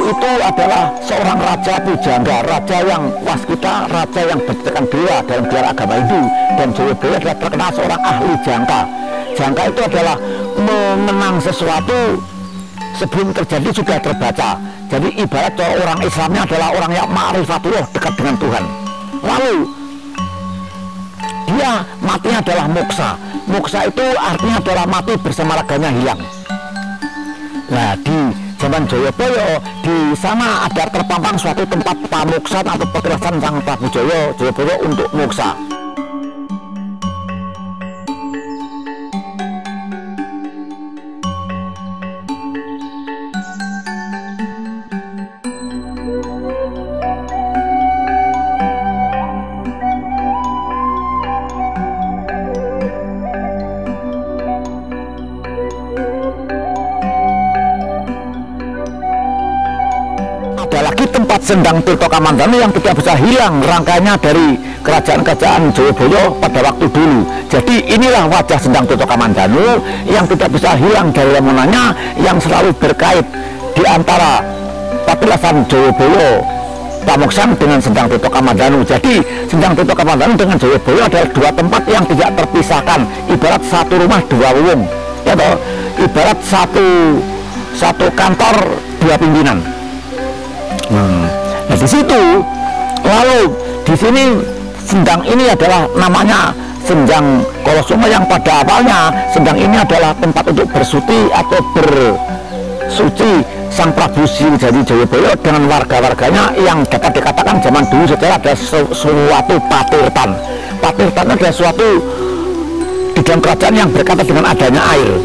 itu adalah seorang raja pujangga, raja yang waskita, raja yang bertekan dewa dalam gelar agama Hindu. Dan Jayabaya adalah terkenal seorang ahli jangka. Jangka itu adalah mengenang sesuatu sebelum terjadi sudah terbaca. Jadi ibarat orang Islamnya adalah orang yang ma'rifatullah, dekat dengan Tuhan. Lalu dia matinya adalah moksa. Moksa itu artinya adalah mati bersama raganya hilang. Nah, di zaman Jayabaya di sana ada terpampang suatu tempat pamoksan atau petilasan Sang Prabu Jayabaya untuk moksa. Ada lagi tempat Sendang Tirto Kamandanu yang tidak bisa hilang rangkaiannya dari kerajaan-kerajaan Jayabaya pada waktu dulu. Jadi inilah wajah Sendang Tirto Kamandanu yang tidak bisa hilang dari lamunannya, yang selalu berkait di antara petilasan Jayabaya Pamoksan dengan Sendang Tirto Kamandanu. Jadi Sendang Tirto Kamandanu dengan Jayabaya adalah dua tempat yang tidak terpisahkan, ibarat satu rumah dua wung, ya toh? Ibarat satu kantor dua pimpinan. Nah di situ, lalu di sini Sendang ini adalah namanya Sendang Kolosoma, yang pada awalnya Sendang ini adalah tempat untuk bersuci atau bersuci Sang Prabu Sriwijaya Jayabaya dengan warga-warganya yang dapat dikatakan zaman dulu secara ada suatu patirtan. Patirtan adalah suatu di dalam kerajaan yang berkaitan dengan adanya air.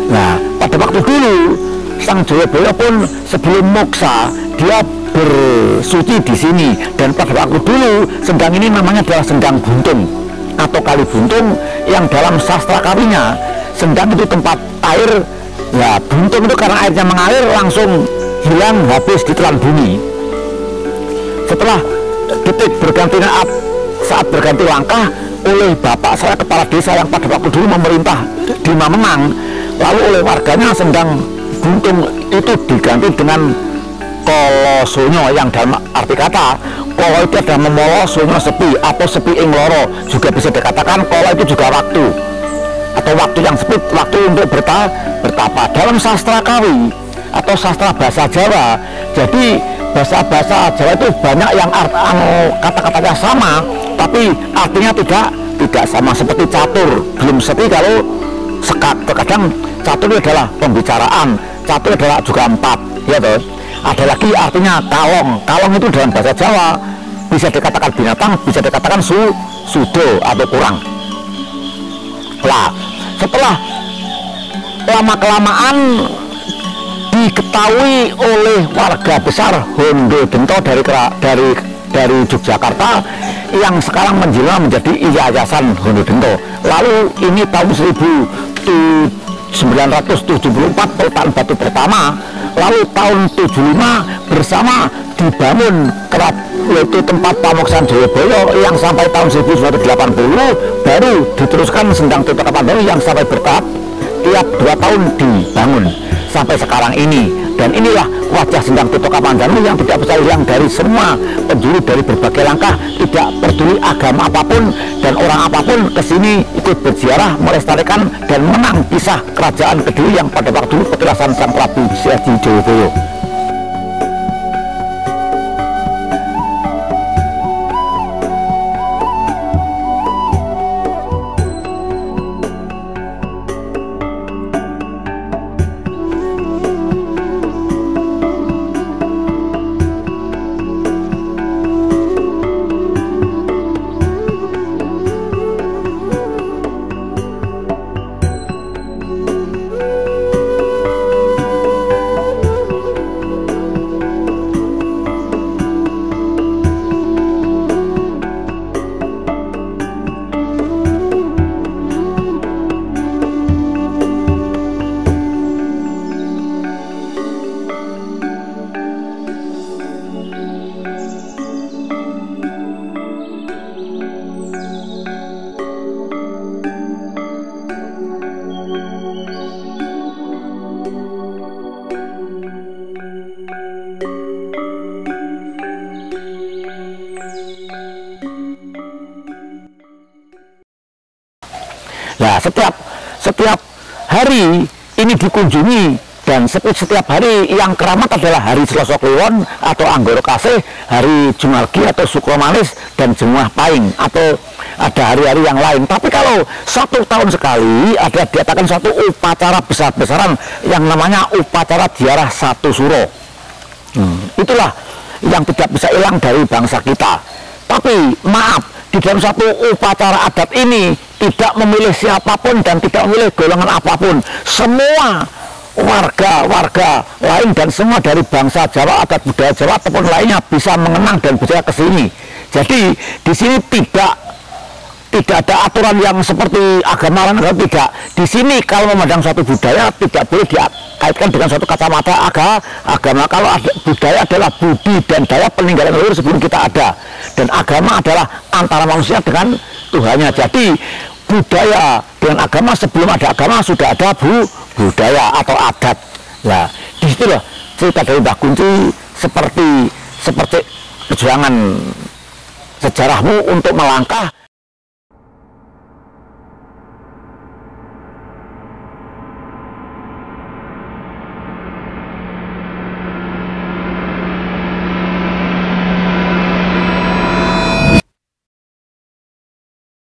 Nah pada waktu dulu Sang Jayabaya pun sebelum moksa dia bersuci di sini, dan pada waktu dulu Sendang ini namanya adalah Sendang Buntung atau Kali Buntung, yang dalam sastra kawinya Sendang itu tempat air. Ya, Buntung itu karena airnya mengalir langsung hilang habis ditelan bumi. Setelah detik berganti saat berganti langkah oleh bapak saya kepala desa yang pada waktu dulu memerintah di Mamenang, lalu oleh warganya Sendang Buntung itu diganti dengan Kolosonyo, yang dalam arti kata kolo itu adalah memolo, sonyo sepi atau sepi ing loro. Juga bisa dikatakan kolo itu juga waktu atau waktu yang sepi, waktu untuk bertapa. Dalam sastra kawi atau sastra bahasa Jawa, jadi bahasa Jawa itu banyak yang kata-katanya sama tapi artinya tidak sama, seperti catur belum sepi kalau terkadang catur itu adalah pembicaraan, catur adalah juga empat, ya toh. Ada lagi artinya kalong. Kalong itu dalam bahasa Jawa bisa dikatakan binatang, bisa dikatakan sudo atau kurang. Nah, setelah lama-kelamaan diketahui oleh warga besar Hondo Dento dari Yogyakarta yang sekarang menjelma menjadi Yayasan Hondo Dento. Lalu ini tahun 1974 peletakan batu pertama, lalu tahun 75 bersama dibangun yaitu tempat Pamoksan Jayabaya yang sampai tahun 1980 baru diteruskan Sendang Tirto Kamandanu yang sampai bertahap tiap 2 tahun dibangun sampai sekarang ini. Dan inilah wajah Sendang Tirto Kamandanu yang tidak bisa hilang dari semua penjuru dari berbagai langkah, tidak peduli agama apapun dan orang apapun kesini ikut berziarah, melestarikan dan menang kisah kerajaan Kediri yang pada waktu petilasan Sang Prabu Sriwijaya Jayabaya. Nah, setiap hari ini dikunjungi, dan setiap hari yang keramat adalah hari Selasa Kliwon atau Anggoro Kasih, hari Jumalgi atau Sukro Manis, dan Jemuah Pahing, atau ada hari-hari yang lain. Tapi kalau 1 tahun sekali ada diadakan satu upacara besar-besaran yang namanya upacara Ziarah Satu Suro. Itulah yang tidak bisa hilang dari bangsa kita. Tapi maaf, di dalam satu upacara adat ini tidak memilih siapapun dan tidak memilih golongan apapun. Semua warga lain dan semua dari bangsa Jawa, adat budaya Jawa ataupun lainnya bisa mengenang dan bisa ke sini. Jadi di sini tidak ada aturan yang seperti agama lain, tidak. Di sini kalau memandang suatu budaya tidak boleh dikaitkan dengan suatu kacamata agama. Kalau budaya adalah budi dan daya peninggalan leluhur sebelum kita ada, dan agama adalah antara manusia dengan Tuhannya. Jadi budaya dengan agama, sebelum ada agama sudah ada budaya atau adat. Nah, disitulah cerita dari Mbah Kunci seperti perjuangan sejarahmu untuk melangkah